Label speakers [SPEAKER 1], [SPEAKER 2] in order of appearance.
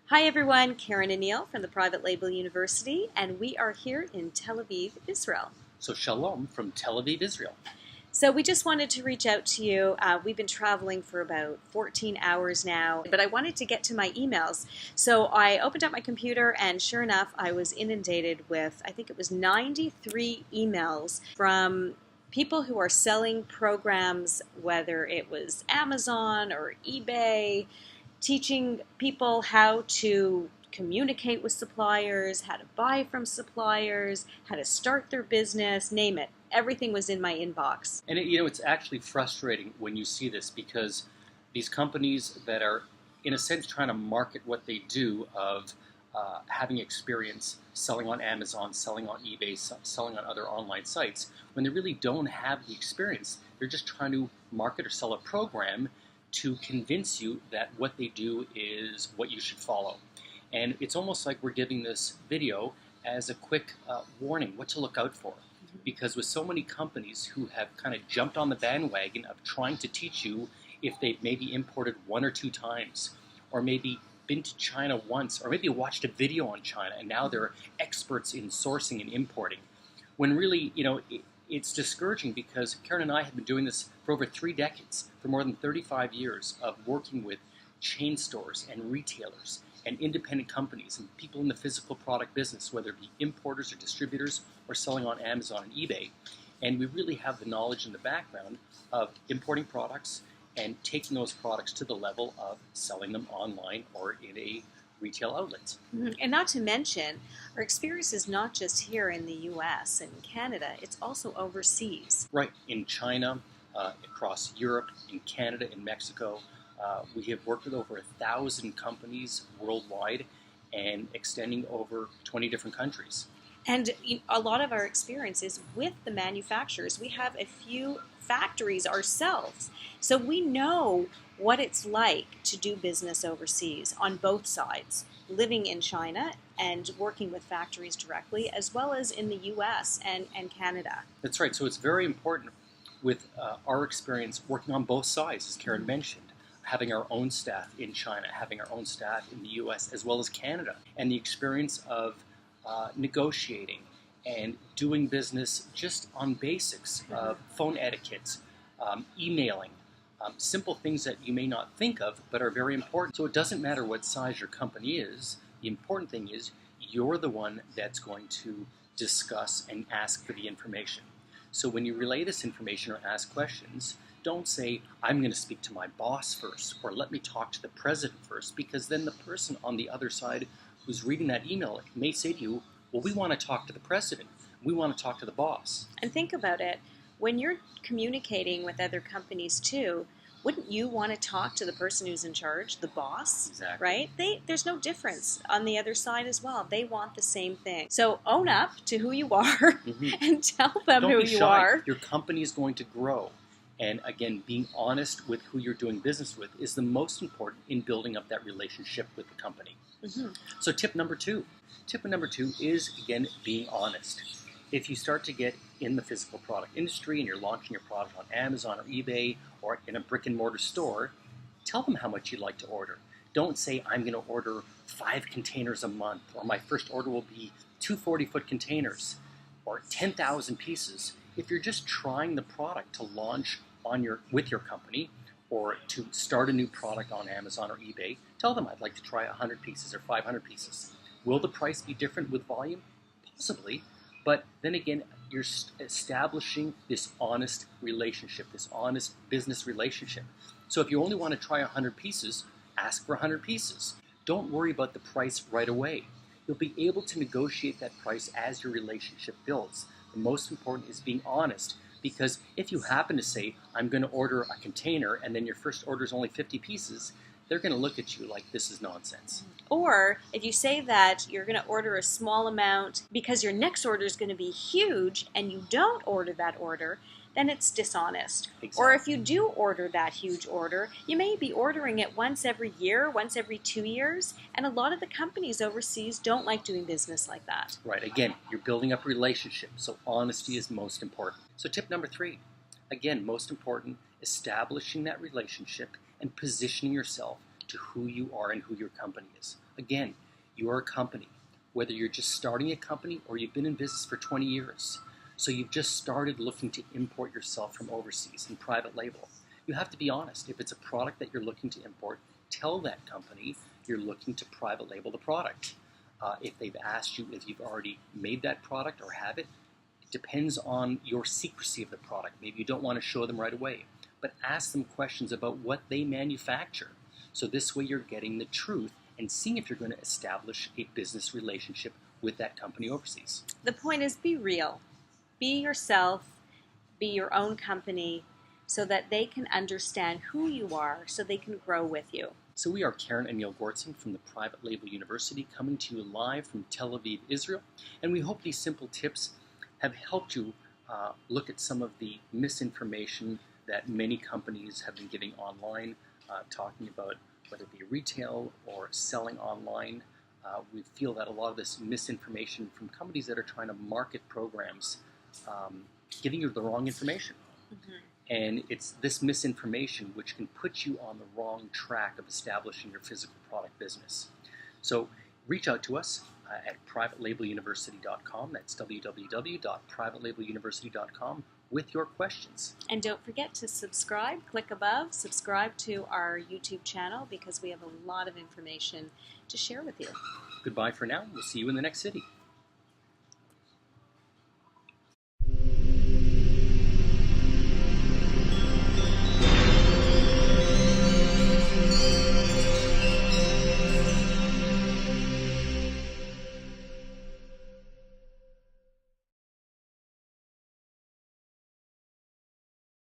[SPEAKER 1] Hi everyone, Karen and Neil from the Private Label University, and we are here in Tel Aviv, Israel.
[SPEAKER 2] So Shalom from Tel Aviv, Israel.
[SPEAKER 1] So we just wanted to reach out to you. We've been traveling for about 14 hours now, but I wanted to get to my emails. So I opened up my computer, and sure enough, I was inundated with, I think it was 93 emails from people who are selling programs, whether it was Amazon or eBay, teaching people how to communicate with suppliers, how to buy from suppliers, how to start their business, name it. Everything was in my inbox.
[SPEAKER 2] And it's actually frustrating when you see this because these companies that are, in a sense, trying to market what they do of having experience selling on Amazon, selling on eBay, selling on other online sites, when they really don't have the experience, they're just trying to market or sell a program to convince you that what they do is what you should follow. And it's almost like we're giving this video as a quick warning, what to look out for. Because with so many companies who have kind of jumped on the bandwagon of trying to teach you if they've maybe imported one or two times, or maybe been to China once, or maybe watched a video on China and now they're experts in sourcing and importing, when really, it's discouraging because Karen and I have been doing this for over 3 decades, for more than 35 years of working with chain stores and retailers and independent companies and people in the physical product business, whether it be importers or distributors or selling on Amazon and eBay. And we really have the knowledge in the background of importing products and taking those products to the level of selling them online or in a retail outlet.
[SPEAKER 1] And not to mention, our experience is not just here in the US and Canada, it's also overseas.
[SPEAKER 2] Right, in China, across Europe, in Canada, in Mexico. We have worked with over 1,000 companies worldwide and extending over 20 different countries.
[SPEAKER 1] And a lot of our experience is with the manufacturers. We have a few factories ourselves. So we know what it's like to do business overseas on both sides, living in China and working with factories directly, as well as in the US and Canada.
[SPEAKER 2] That's right. So it's very important with our experience working on both sides, as Karen mentioned, having our own staff in China, having our own staff in the US, as well as Canada, and the experience of negotiating and doing business just on basics of phone etiquette, emailing, simple things that you may not think of but are very important. So it doesn't matter what size your company is. The important thing is you're the one that's going to discuss and ask for the information. So when you relay this information or ask questions, don't say, I'm going to speak to my boss first, or let me talk to the president first, because then the person on the other side who's reading that email may say to you, well, we want to talk to the president. We want to talk to the boss.
[SPEAKER 1] And think about it. When you're communicating with other companies too, wouldn't you want to talk to the person who's in charge, the boss?
[SPEAKER 2] Exactly.
[SPEAKER 1] Right? There's no difference on the other side as well. They want the same thing. So own up to who you are and tell them
[SPEAKER 2] Don't
[SPEAKER 1] who
[SPEAKER 2] be
[SPEAKER 1] you
[SPEAKER 2] shy.
[SPEAKER 1] are.
[SPEAKER 2] Your company is going to grow. And again, being honest with who you're doing business with is the most important in building up that relationship with the company. So tip number two. Tip number 2 is, again, being honest. If you start to get in the physical product industry and you're launching your product on Amazon or eBay or in a brick and mortar store, tell them how much you'd like to order. Don't say, I'm going to order 5 containers a month, or my first order will be 2 40-foot containers, or 10,000 pieces. If you're just trying the product to launch with your company, or to start a new product on Amazon or eBay, tell them I'd like to try 100 pieces or 500 pieces. Will the price be different with volume? Possibly. But then again, you're establishing this honest relationship, this honest business relationship. So if you only want to try 100 pieces, ask for 100 pieces. Don't worry about the price right away. You'll be able to negotiate that price as your relationship builds. The most important is being honest, because if you happen to say, I'm going to order a container, and then your first order is only 50 pieces, they're going to look at you like this is nonsense.
[SPEAKER 1] Or if you say that you're going to order a small amount because your next order is going to be huge and you don't order that order, then it's dishonest.
[SPEAKER 2] Exactly.
[SPEAKER 1] Or if you do order that huge order, you may be ordering it once every year, once every 2 years, and a lot of the companies overseas don't like doing business like that.
[SPEAKER 2] Right. Again, you're building up a relationship, so honesty is most important. So tip number 3, again, most important, establishing that relationship and positioning yourself to who you are and who your company is. Again, you're a company, whether you're just starting a company or you've been in business for 20 years. So you've just started looking to import yourself from overseas and private label. You have to be honest. If it's a product that you're looking to import, tell that company you're looking to private label the product. If they've asked you if you've already made that product or have it, it depends on your secrecy of the product. Maybe you don't want to show them right away, but ask them questions about what they manufacture. So this way you're getting the truth and seeing if you're going to establish a business relationship with that company overseas.
[SPEAKER 1] The point is, be real. Be yourself. Be your own company so that they can understand who you are so they can grow with you.
[SPEAKER 2] So we are Karen and Neil Gortson from the Private Label University, coming to you live from Tel Aviv, Israel. And we hope these simple tips have helped you look at some of the misinformation that many companies have been giving online, talking about whether it be retail or selling online. We feel that a lot of this misinformation from companies that are trying to market programs, giving you the wrong information.
[SPEAKER 1] Mm-hmm.
[SPEAKER 2] And it's this misinformation which can put you on the wrong track of establishing your physical product business. So reach out to us at privatelabeluniversity.com. That's www.privatelabeluniversity.com with your questions.
[SPEAKER 1] And don't forget to subscribe. Click above. Subscribe to our YouTube channel because we have a lot of information to share with you.
[SPEAKER 2] Goodbye for now. We'll see you in the next city.